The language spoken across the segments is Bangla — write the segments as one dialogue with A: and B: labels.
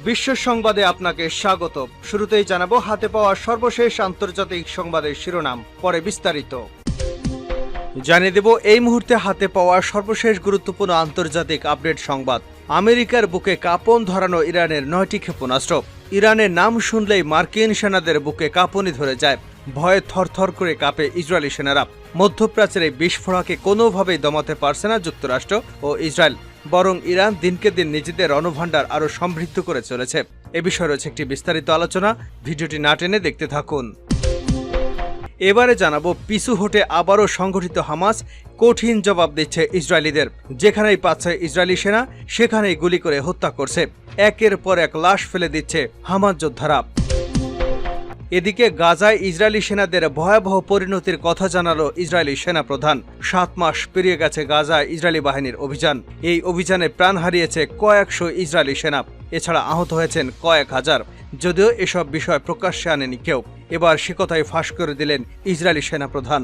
A: বিশ্ব সংবাদে আপনাকে স্বাগত। শুরুতেই জানাবো হাতে পাওয়া সর্বশেষ আন্তর্জাতিক সংবাদের শিরোনাম, পরে বিস্তারিত। জানিয়ে দেব এই মুহূর্তে হাতে পাওয়া সর্বশেষ গুরুত্বপূর্ণ আন্তর্জাতিক আপডেট সংবাদ। আমেরিকার বুকে কাঁপন ধরানো ইরানের 9টি ক্ষেপণাস্ত্র। ইরানের নাম শুনলেই মার্কিন সেনাদের বুকে কাঁপুনি ধরে যায়, ভয়ে থরথর করে কাঁপে ইসরায়েলি সেনারা। মধ্যপ্রাচ্যের এই বিস্ফোরণকে কোনোভাবেই দমাতে পারছে না যুক্তরাষ্ট্র ও ইসরায়েল, বরং ইরান দিনকে দিন নিজেদের রণভাণ্ডার আরও সমৃদ্ধ করে চলেছে। এ বিষয়ে রয়েছে একটি বিস্তারিত আলোচনা, ভিডিওটি না টেনে দেখতে থাকুন। এবারে জানাবো পিছু হটে আবারও সংগঠিত হামাস কঠিন জবাব দিচ্ছে ইসরায়েলিদের। যেখানেই পাচ্ছে ইসরায়েলি সেনা সেখানেই গুলি করে হত্যা করছে, একের পর এক লাশ ফেলে দিচ্ছে হামাস যোদ্ধারা। এদিকে গাজায় ইসরায়েলি সেনাদের ভয়াবহ পরিণতির কথা জানালো ইসরায়েলি সেনাপ্রধান। 7 মাস পেরিয়ে গেছে গাজায় ইসরায়েলি বাহিনীর অভিযান। এই অভিযানে প্রাণ হারিয়েছে কয়েকশো ইসরায়েলি সেনা, এছাড়া আহত হয়েছেন কয়েক হাজার। যদিও এসব বিষয় প্রকাশ্যে আনেনি কেউ, এবার সে কথাই ফাঁস করে দিলেন ইসরায়েলি সেনাপ্রধান।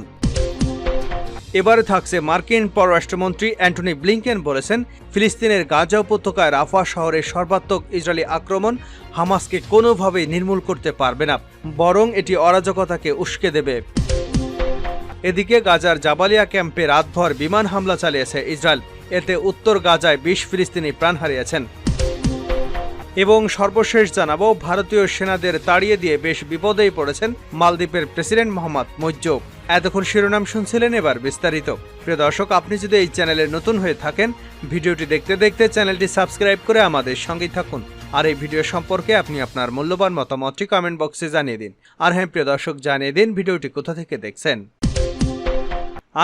A: এবারে থাকছে মার্কিন পররাষ্ট্রমন্ত্রী অ্যান্টনি ব্লিংকেন বলেছেন, ফিলিস্তিনের গাজা উপত্যকায় রাফা শহরে সর্বাত্মক ইসরায়েলি আক্রমণ হামাসকে কোনোভাবেই নির্মূল করতে পারবে না, বরং এটি অরাজকতাকে উস্কে দেবে। এদিকে গাজার জাবালিয়া ক্যাম্পে রাতভর বিমান হামলা চালিয়েছে ইসরায়েল। এতে উত্তর গাজায় 20 ফিলিস্তিনি প্রাণ হারিয়েছেন। এবং সর্বশেষ জানাবো ভারতীয় সেনাদের তাড়িয়ে দিয়ে বেশ বিপদেই পড়েছেন মালদ্বীপের প্রেসিডেন্ট মোহাম্মদ মুইজ্জু। এতক্ষণ শিরোনাম শুনছিলেন, এবার বিস্তারিত। প্রিয় দর্শক, আপনি যদি এই চ্যানেলে নতুন হয়ে থাকেন, ভিডিওটি দেখতে দেখতে চ্যানেলটি সাবস্ক্রাইব করে আমাদের সঙ্গেই থাকুন। আর এই ভিডিও সম্পর্কে আপনি আপনার মূল্যবান মতামতটি কমেন্ট বক্সে জানিয়ে দিন। আর হ্যাঁ প্রিয় দর্শক, জানিয়ে দিন ভিডিওটি কোথা থেকে দেখছেন।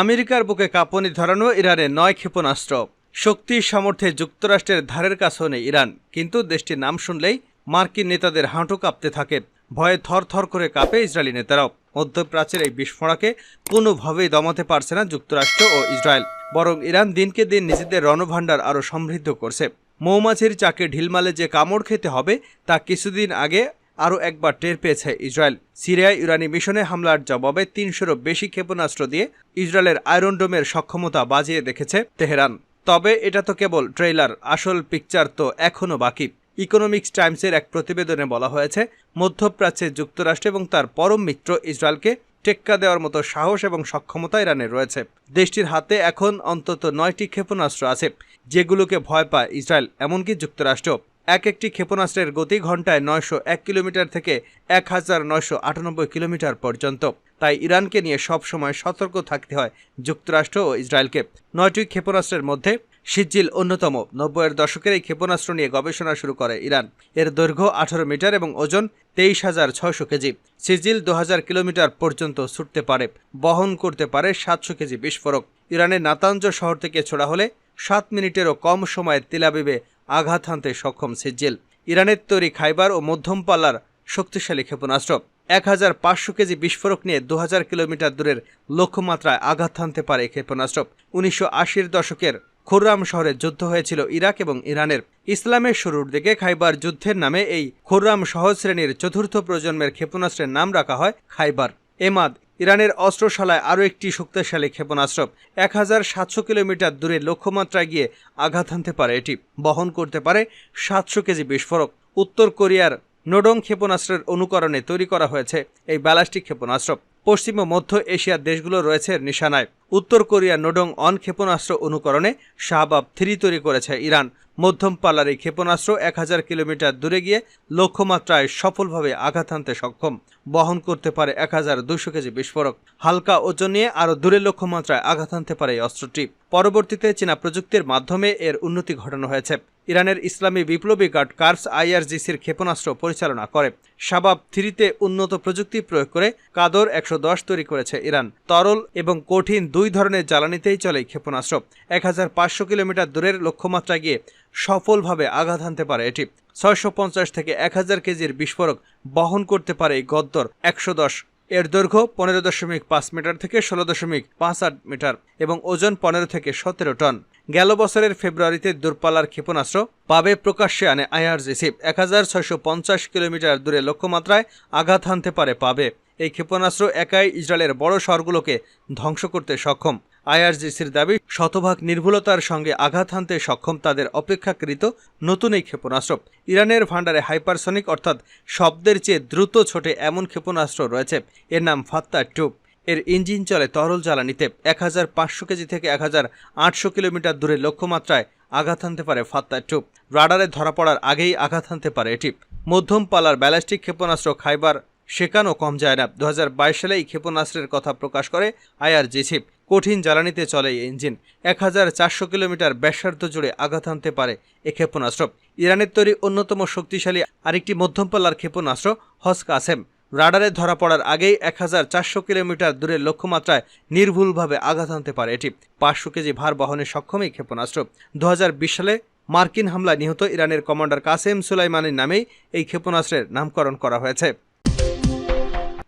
A: আমেরিকার বুকে কাঁপুনি ধরানো ইরানের 9 ক্ষেপণাস্ত্র। শক্তির সামর্থ্যে যুক্তরাষ্ট্রের ধারের কাছেও নেই ইরান, কিন্তু দেশটির নাম শুনলেই মার্কিন নেতাদের হাঁটু কাঁপতে থাকে, ভয়ে থরথর করে কাঁপে ইসরায়েলি নেতারাও। মধ্যপ্রাচ্যের এই বিস্ফোরণকে কোনোভাবেই দমাতে পারছে না যুক্তরাষ্ট্র ও ইসরায়েল, বরং ইরান দিনকে দিন নিজেদের রণভাণ্ডার আরও সমৃদ্ধ করছে। মৌমাছির চাকে ঢিলমালে যে কামড় খেতে হবে তা কিছুদিন আগে আরও একবার টের পেয়েছে ইসরায়েল। সিরিয়ায় ইরানি মিশনে হামলার জবাবে 300-এরও বেশি ক্ষেপণাস্ত্র দিয়ে ইসরায়েলের আয়রন ডোমের সক্ষমতা বাজিয়ে দেখেছে তেহরান। তবে এটা তো কেবল ট্রেইলার, আসল পিকচার তো এখনও বাকি। ইকোনমিক্স টাইমসের এক প্রতিবেদনে বলা হয়েছে, মধ্যপ্রাচ্যে যুক্তরাষ্ট্র এবং তার পরম মিত্র ইসরায়েলকে টেক্কা দেওয়ার মতো সাহস এবং সক্ষমতা ইরানের রয়েছে। দেশটির হাতে এখন অন্তত 9টি ক্ষেপণাস্ত্র আছে, যেগুলোকে ভয় পায় ইসরায়েল, এমনকি যুক্তরাষ্ট্র। একটি ক্ষেপণাস্ত্রের গতি ঘন্টায় 901 কিলোমিটার থেকে 1998 কিলোমিটার পর্যন্ত। তাই ইরানকে নিয়ে সবসময় সতর্ক থাকতে হয় যুক্তরাষ্ট্র ও ইসরায়েলকে। 9টি ক্ষেপণাস্ত্রের মধ্যে সিজিল অন্যতম। 90-এর দশকের এই ক্ষেপণাস্ত্র নিয়ে গবেষণা শুরু করে ইরান। এর দৈর্ঘ্য 18 মিটার এবং ওজন 23,600 কেজি। সিজিল 2000 কিলোমিটার পর্যন্ত ছুটতে পারে, বহন করতে পারে 700 কেজি বিস্ফোরক। ইরানের নাতাঞ্জ শহর থেকে ছোড়া হলে 7 মিনিটেরও কম সময়ে তেল আবিবে আঘাত হানতে সক্ষম সিজিল। ইরানের তৈরি খাইবার ও মধ্যম পাল্লার শক্তিশালী ক্ষেপণাস্ত্র 1500 কেজি বিস্ফোরক নিয়ে 2000 কিলোমিটার দূরের লক্ষ্যমাত্রায় আঘাত হানতে পারে এই ক্ষেপণাস্ত্র। 1980-এর দশকের খুররাম শহরে যুদ্ধ হয়েছিল ইরাক এবং ইরানের। ইসলামের শুরুর দিকে খাইবার যুদ্ধের নামে এই খুররাম সহজ শ্রেণীর 4র্থ প্রজন্মের ক্ষেপণাস্ত্রের নাম রাখা হয় খাইবার। এমাদ ইরানের অস্ত্রশালায় আরও একটি শক্তিশালী ক্ষেপণাস্ত্র। 1700 কিলোমিটার দূরে লক্ষ্যমাত্রায় গিয়ে আঘাত হানতে পারে এটি, বহন করতে পারে 700 কেজি বিস্ফোরক। উত্তর কোরিয়ার নোডং ক্ষেপণাস্ত্রের অনুকরণে তৈরি করা হয়েছে এই ব্যালিস্টিক ক্ষেপণাস্ত্র। পশ্চিম ও মধ্য এশিয়ার দেশগুলো রয়েছে নিশানায়। উত্তর কোরিয়ার নোডং অন ক্ষেপণাস্ত্র অনুকরণে শাহবাব 3 তৈরি করেছে ইরান। মধ্যম পাল্লার এই ক্ষেপণাস্ত্র 1000 কিলোমিটার দূরে গিয়ে লক্ষ্যমাত্রায় সফলভাবে আঘাত হানতে সক্ষম, বহন করতে পারে 1200 কেজি বিস্ফোরক। হালকা ওজন নিয়ে আরও দূরের লক্ষ্যমাত্রায় আঘাত হানতে পারে এই অস্ত্রটি। পরবর্তীতে চীনা প্রযুক্তির মাধ্যমে এর উন্নতি ঘটানো হয়েছে। ইরানের ইসলামী বিপ্লবী গার্ড কার্স IRGCর ক্ষেপণাস্ত্র পরিচালনা করে। শাবাব 3-তে উন্নত প্রযুক্তি প্রয়োগ করে কাদর 110 তৈরি করেছে ইরান। তরল এবং কঠিন 2 ধরনের জ্বালানিতেই চলে ক্ষেপণাস্ত্র। 1500 কিলোমিটার দূরের লক্ষ্যমাত্রায় গিয়ে সফলভাবে আঘাত হানতে পারে এটি। 650 থেকে 1000 কেজির বিস্ফোরক বহন করতে পারে এই গদ্দর 110। এর দৈর্ঘ্য 15.5 মিটার থেকে 16.58 মিটার এবং ওজন 15 থেকে 17 টন। গেল বছরের ফেব্রুয়ারিতে দূরপাল্লার ক্ষেপণাস্ত্র পাবে প্রকাশ্যে আনে IRGC। 1650 কিলোমিটার দূরে লক্ষ্যমাত্রায় আঘাত হানতে পারে পাবে। এই ক্ষেপণাস্ত্র একাই ইসরায়েলের বড় শহরগুলোকে ধ্বংস করতে সক্ষম। আইআরজিসির দাবি শতভাগ নির্ভুলতার সঙ্গে আঘাত হানতে সক্ষম তাদের অপেক্ষাকৃত নতুন এই ক্ষেপণাস্ত্র। ইরানের ভান্ডারে হাইপারসনিক অর্থাৎ শব্দের চেয়ে দ্রুত ছোটে এমন ক্ষেপণাস্ত্র রয়েছে। এর নাম ফাত্তা-2। এর ইঞ্জিন চলে তরল জ্বালানিতে। 1500 কেজি থেকে 1800 কিলোমিটার দূরে লক্ষ্যমাত্রায় আঘাত হানতে পারে ফাত্তা-2। রাডারে ধরা পড়ার আগেই আঘাত হানতে পারে এটি। মধ্যম পালার ব্যালিস্টিক ক্ষেপণাস্ত্র খাইবার শেখানো কম যায় না। 2022 সালে এই ক্ষেপণাস্ত্রের কথা প্রকাশ করে আইআরজিসি। কঠিন জ্বালানিতে চলে এই ইঞ্জিন। 1400 কিলোমিটার ব্যাসার্ধ জুড়ে আঘাত হানতে পারে এ ক্ষেপণাস্ত্র। ইরানের তৈরি অন্যতম শক্তিশালী আরেকটি মধ্যম পাল্লার ক্ষেপণাস্ত্র হজ-কাসেম রাডারে ধরা পড়ার আগেই 1400 কিলোমিটার দূরের লক্ষ্যমাত্রায় নির্ভুলভাবে আঘাত হানতে পারে এটি। 500 কেজি ভার বহনে সক্ষম এই ক্ষেপণাস্ত্র। 2020 সালে মার্কিন হামলায় নিহত ইরানের কমান্ডার কাসেম সুলাইমানির নামেই এই ক্ষেপণাস্ত্রের নামকরণ করা হয়েছে।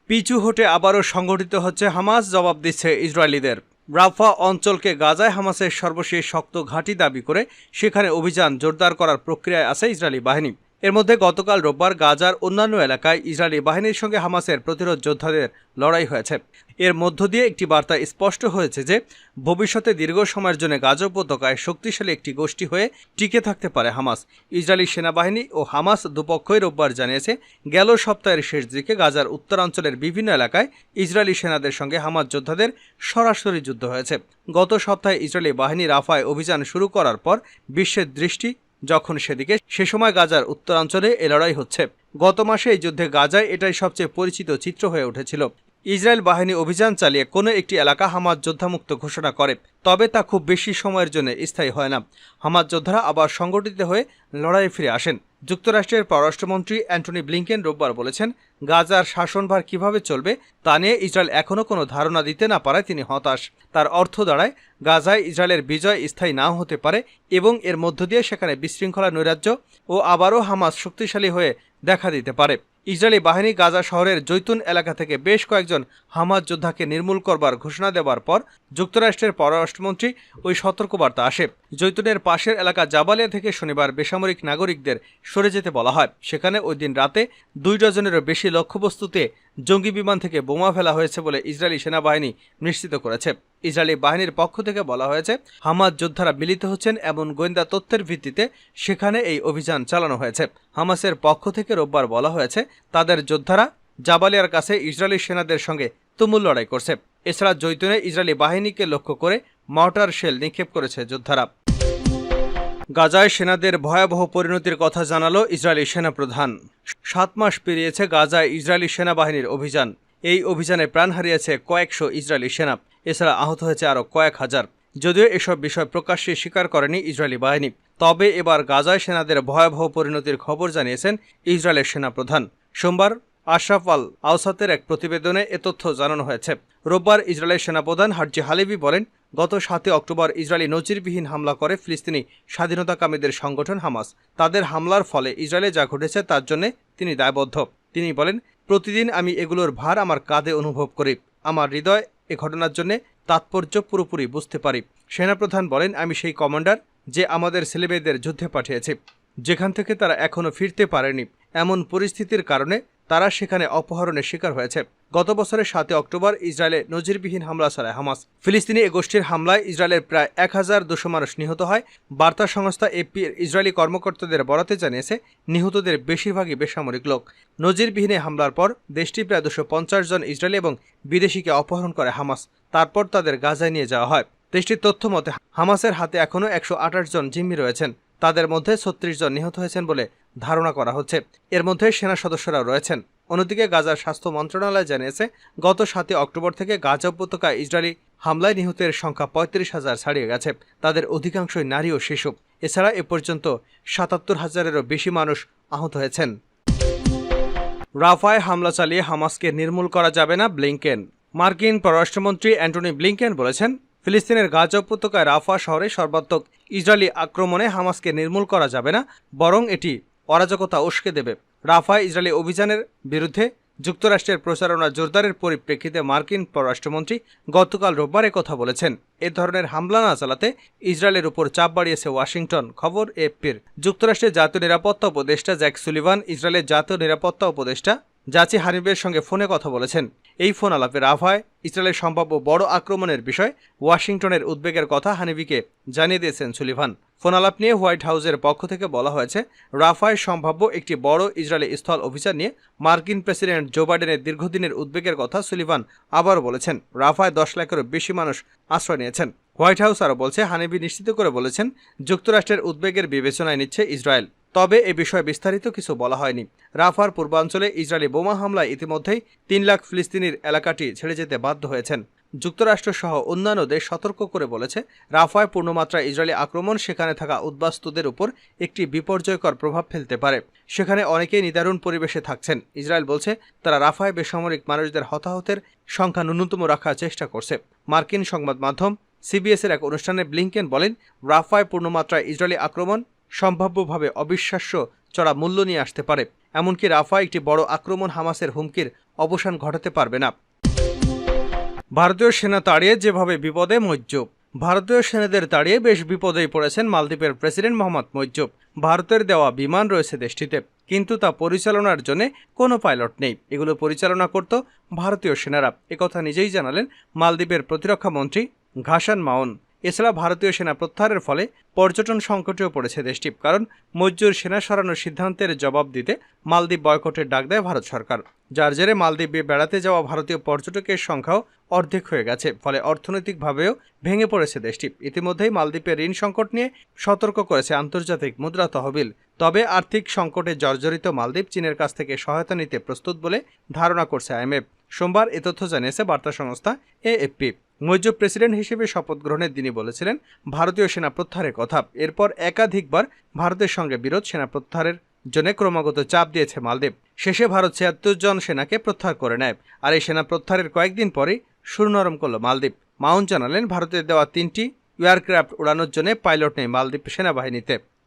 A: পিছু হটে আবারও সংগঠিত হচ্ছে হামাস, জবাব দিচ্ছে ইসরায়েলিদের। রাফা অঞ্চলকে গাজায় হামাসের সর্বশেষ শক্ত ঘাঁটি দাবি করে সেখানে অভিযান জোরদার করার প্রক্রিয়ায় আছে ইসরায়েলি বাহিনী। এর মধ্যে গতকাল রোববার গাজার অন্যান্য এলাকায় ইসরায়েলি বাহিনীর সঙ্গে হামাসের প্রতিরোধ যোদ্ধাদের লড়াই হয়েছে। এর মধ্য দিয়ে একটি বার্তা স্পষ্ট হয়েছে যে ভবিষ্যতে দীর্ঘ সময়ের জন্য গাজা উপত্যকায় শক্তিশালী একটি গোষ্ঠী হয়ে টিকে থাকতে পারে হামাস। ইসরায়েলি সেনাবাহিনী ও হামাস দুপক্ষই রোববার জানিয়েছে, গেল সপ্তাহের শেষ দিকে গাজার উত্তরাঞ্চলের বিভিন্ন এলাকায় ইসরায়েলি সেনাদের সঙ্গে হামাস যোদ্ধাদের সরাসরি যুদ্ধ হয়েছে। গত সপ্তাহে ইসরায়েলি বাহিনী রাফায় অভিযান শুরু করার পর বিশ্বের দৃষ্টি যখন সেদিকে, সে সময় গাজার উত্তরাঞ্চলে এ লড়াই হচ্ছে। গত মাসে এই যুদ্ধে গাজায় এটাই সবচেয়ে পরিচিত চিত্র হয়ে উঠেছিল। ইসরায়েল বাহিনী অভিযান চালিয়ে কোনো একটি এলাকা হামাস যোদ্ধামুক্ত ঘোষণা করে, তবে তা খুব বেশি সময়ের জন্য স্থায়ী হয় না। হামাস যোদ্ধারা আবার সংগঠিত হয়ে লড়াইয়ে ফিরে আসেন। যুক্তরাষ্ট্রের পররাষ্ট্রমন্ত্রী অ্যান্টনি ব্লিংকেন রোববার বলেছেন, গাজার শাসনভার কিভাবে চলবে তা নিয়ে ইসরায়েল এখনও কোনো ধারণা দিতে না পারায় তিনি হতাশ। তার অর্থ দাঁড়ায়, গাজায় ইসরায়েলের বিজয় স্থায়ী নাও হতে পারে এবং এর মধ্য দিয়ে সেখানে বিশৃঙ্খলা, নৈরাজ্য ও আবারও হামাস শক্তিশালী হয়ে দেখা দিতে পারে। ইসরায়েলি বাহিনী গাজা শহরের জৈতুন এলাকা থেকে বেশ কয়েকজন হামাস যোদ্ধাকে নির্মূল করবার ঘোষণা দেওয়ার পর যুক্তরাষ্ট্রের পররাষ্ট্রমন্ত্রী ওই সতর্কবার্তা আসে। জৈতুনের পাশের এলাকা জাবালিয়া থেকে শনিবার বেসামরিক নাগরিকদের সরে যেতে বলা হয়। সেখানে ওই দিন রাতে 2 ডজনেরও বেশি লক্ষ্যবস্তুতে জঙ্গি বিমান থেকে বোমা ফেলা হয়েছে বলে ইসরায়েলি সেনাবাহিনী নিশ্চিত করেছে। ইসরায়েলি বাহিনীর পক্ষ থেকে বলা হয়েছে, হামাস যোদ্ধারা মিলিত হচ্ছেন এমন গোয়েন্দা তথ্যের ভিত্তিতে সেখানে এই অভিযান চালানো হয়েছে। হামাসের পক্ষ থেকে রোববার বলা হয়েছে, তাদের যোদ্ধারা জাবালিয়ার কাছে ইসরায়েলি সেনাদের সঙ্গে তুমুল লড়াই করছে। এছাড়া জৈতুনে ইসরায়েলি বাহিনীকে লক্ষ্য করে মর্টার শেল নিক্ষেপ করেছে যোদ্ধারা। গাজায় সেনাদের ভয়াবহ পরিণতির কথা জানালো ইসরায়েলি সেনাপ্রধান। 7 মাস পেরিয়েছে গাজায় ইসরায়েলি সেনাবাহিনীর অভিযান। এই অভিযানে প্রাণ হারিয়েছে কয়েকশো ইসরায়েলি সেনা। এছাড়া আহত হয়েছে আরও কয়েক হাজার। যদিও এসব বিষয় প্রকাশ্যে স্বীকার করেনি ইসরায়েলি বাহিনী, তবে এবার গাজায় সেনাদের ভয়াবহ পরিণতির খবর জানিয়েছেন ইসরায়েলের সেনাপ্রধান। সোমবার আশরাফ আল আওসাতের এক প্রতিবেদনে এ তথ্য জানানো হয়েছে। রোববার ইসরায়েলের সেনাপ্রধান হার্জি হালেভি বলেন, গত 7 অক্টোবর ইসরায়েলি নজিরবিহীন হামলা করে ফিলিস্তিনি স্বাধীনতাকামীদের সংগঠন হামাস। তাদের হামলার ফলে ইসরায়েলে যা ঘটেছে তার জন্য তিনি দায়বদ্ধ। তিনি বলেন, প্রতিদিন আমি এগুলোর ভার আমার কাঁধে অনুভব করি। আমার হৃদয় এ ঘটনার জন্য তাৎপর্য পুরোপুরি বুঝতে পারি। সেনাপ্রধান বলেন, আমি সেই কমান্ডার যে আমাদের ছেলেমেয়েদের যুদ্ধে পাঠিয়েছে, যেখান থেকে তারা এখনও ফিরতে পারেনি। এমন পরিস্থিতির কারণে তারা সেখানে অপহরণের শিকার হয়েছে। গত বছরের 7 অক্টোবর ইসরায়েলে নজিরবিহীন হামলা চালায় হামাস। ফিলিস্তিনি এ গোষ্ঠীর হামলায় ইসরায়েলের প্রায় 1200 মানুষ নিহত হয়। বার্তা সংস্থা এপি ইসরায়েলি কর্মকর্তাদের বরাতে জানিয়েছে, নিহতদের বেশিরভাগই বেসামরিক লোক। নজিরবিহীন হামলার পর দেশটি প্রায় 250 জন ইসরায়েলি এবং বিদেশিকে অপহরণ করে হামাস। তারপর তাদের গাজায় নিয়ে যাওয়া হয়। দেশটির তথ্য মতে হামাসের হাতে এখনও 128 জন জিম্মি রয়েছেন। তাদের মধ্যে 36 জন নিহত হয়েছেন বলে ধারণা করা হচ্ছে। এর মধ্যে সেনা সদস্যরাও রয়েছেন। অন্যদিকে গাজার স্বাস্থ্য মন্ত্রণালয় জানিয়েছে, গত 7 অক্টোবর থেকে গাজা উপত্যকায় ইসরায়েলি হামলায় নিহতের সংখ্যা 35,000 ছাড়িয়ে গেছে। তাদের অধিকাংশই নারী ও শিশু। এছাড়া এ পর্যন্ত 77,000-এরও বেশি মানুষ আহত হয়েছেন। রাফায় হামলা চালিয়ে হামাসকে নির্মূল করা যাবে না, ব্লিংকেন। মার্কিন পররাষ্ট্রমন্ত্রী অ্যান্টনি ব্লিংকেন বলেছেন, ফিলিস্তিনের গাজা উপত্যকায় রাফা শহরে সর্বাত্মক ইসরায়েলি আক্রমণে হামাসকে নির্মূল করা যাবে না, বরং এটি অরাজকতা উস্কে দেবে। রাফায় ইসরায়েলি অভিযানের বিরুদ্ধে যুক্তরাষ্ট্রের প্রচারণা জোরদারের পরিপ্রেক্ষিতে মার্কিন পররাষ্ট্রমন্ত্রী গতকাল রোববার কথা বলেছেন। এ ধরনের হামলা না চালাতে ইসরায়েলের উপর চাপ বাড়িয়েছে ওয়াশিংটন। খবর এএফপির। যুক্তরাষ্ট্রের জাতীয় নিরাপত্তা উপদেষ্টা জ্যাক সুলিভান, ইসরায়েলের জাতীয় নিরাপত্তা উপদেষ্টা জাচি হানিফের সঙ্গে ফোনে কথা বলেছেন। এই ফোন আলাপে রাফায় ইসরায়েলের সম্ভাব্য বড় আক্রমণের বিষয় ওয়াশিংটনের উদ্বেগের কথা হানিফিকে জানিয়ে দিয়েছেন সুলিভান। ফোন আলাপ নিয়ে হোয়াইট হাউসের পক্ষ থেকে বলা হয়েছে, রাফায় সম্ভাব্য একটি বড় ইসরায়েলি স্থল অভিযান নিয়ে মার্কিন প্রেসিডেন্ট জো বাইডেনের দীর্ঘদিনের উদ্বেগের কথা সুলিভান আবারও বলেছেন। রাফায় 10 লাখেরও বেশি মানুষ আশ্রয় নিয়েছেন। হোয়াইট হাউস আরও বলছে, হানিফি নিশ্চিত করে বলেছেন যুক্তরাষ্ট্রের উদ্বেগের বিবেচনায় নিচ্ছে ইসরায়েল। তবে এ বিষয়ে বিস্তারিত কিছু বলা হয়নি। রাফার পূর্বাঞ্চলে ইসরায়েলি বোমা হামলায় ইতিমধ্যেই 3 লাখ ফিলিস্তিনির এলাকাটি ছেড়ে যেতে বাধ্য হয়েছেন। যুক্তরাষ্ট্র সহ অন্যান্য দেশ সতর্ক করে বলেছে, রাফায় পূর্ণমাত্রায় ইসরায়েলি আক্রমণ সেখানে থাকা উদ্বাস্তুদের উপর একটি বিপর্যয়কর প্রভাব ফেলতে পারে। সেখানে অনেকেই নিদারুণ পরিবেশে থাকছেন। ইসরায়েল বলছে তারা রাফায় বেসামরিক মানুষদের হতাহতের সংখ্যা ন্যূনতম রাখার চেষ্টা করছে। মার্কিন সংবাদ মাধ্যম সিবিএসের এক অনুষ্ঠানে ব্লিংকেন বলেন, রাফায় পূর্ণমাত্রায় ইসরায়েলি আক্রমণ সম্ভাব্যভাবে অবিশ্বাস্য চড়া মূল্য নিয়ে আসতে পারে। এমনকি রাফায় একটি বড় আক্রমণ হামাসের হুমকির অবসান ঘটাতে পারবে না। ভারতীয় সেনা তাড়িয়ে যেভাবে বিপদে মজ্জুব। ভারতীয় সেনাদের তাড়িয়ে বেশ বিপদেই পড়েছেন মালদ্বীপের প্রেসিডেন্ট মোহাম্মদ মজ্জুব। ভারতের দেওয়া বিমান রয়েছে দেশটিতে, কিন্তু তা পরিচালনার জন্য কোনো পাইলট নেই। এগুলো পরিচালনা করত ভারতীয় সেনারা। একথা নিজেই জানালেন মালদ্বীপের প্রতিরক্ষা মন্ত্রী ঘাসান মাউন। এছাড়া ভারতীয় সেনা প্রত্যাহারের ফলে পর্যটন সংকটেও পড়েছে দেশটি, কারণ মজ্জুর সেনা সরানোর সিদ্ধান্তের জবাব দিতে মালদ্বীপ বয়কটের ডাক দেয় ভারত সরকার। যার জেরে মালদ্বীপে বেড়াতে যাওয়া ভারতীয় পর্যটকের সংখ্যাও অর্ধেক হয়ে গেছে। ফলে অর্থনৈতিকভাবেও ভেঙে পড়েছে দেশটি। ইতিমধ্যেই মালদ্বীপের ঋণ সংকট নিয়ে সতর্ক করেছে আন্তর্জাতিক মুদ্রা তহবিল। তবে আর্থিক সংকটে জর্জরিত মালদ্বীপ চীনের কাছ থেকে সহায়তা নিতে প্রস্তুত বলে ধারণা করছে আইএমএফ। সোমবার এ তথ্য জানিয়েছে বার্তা সংস্থা এএফপি। মজ্জুব প্রেসিডেন্ট হিসেবে শপথ গ্রহণের দিনই বলেছিলেন ভারতীয় সেনা প্রত্যাহারের কথা। এরপর একাধিকবার ভারতের সঙ্গে বিরোধ সেনা প্রত্যাহারের জন্য ক্রমাগত চাপ দিয়েছে মালদ্বীপ। শেষে ভারত 76 জন সেনাকে প্রত্যাহার করে নেয়। আর এই সেনা প্রত্যাহারের কয়েকদিন পরেই সুর নরম করল মালদ্বীপ। মাউন জানালেন, ভারতের দেওয়া 3টি এয়ারক্রাফট উড়ানোর জন্য পাইলট নেই মালদ্বীপ সেনাবাহিনীতে।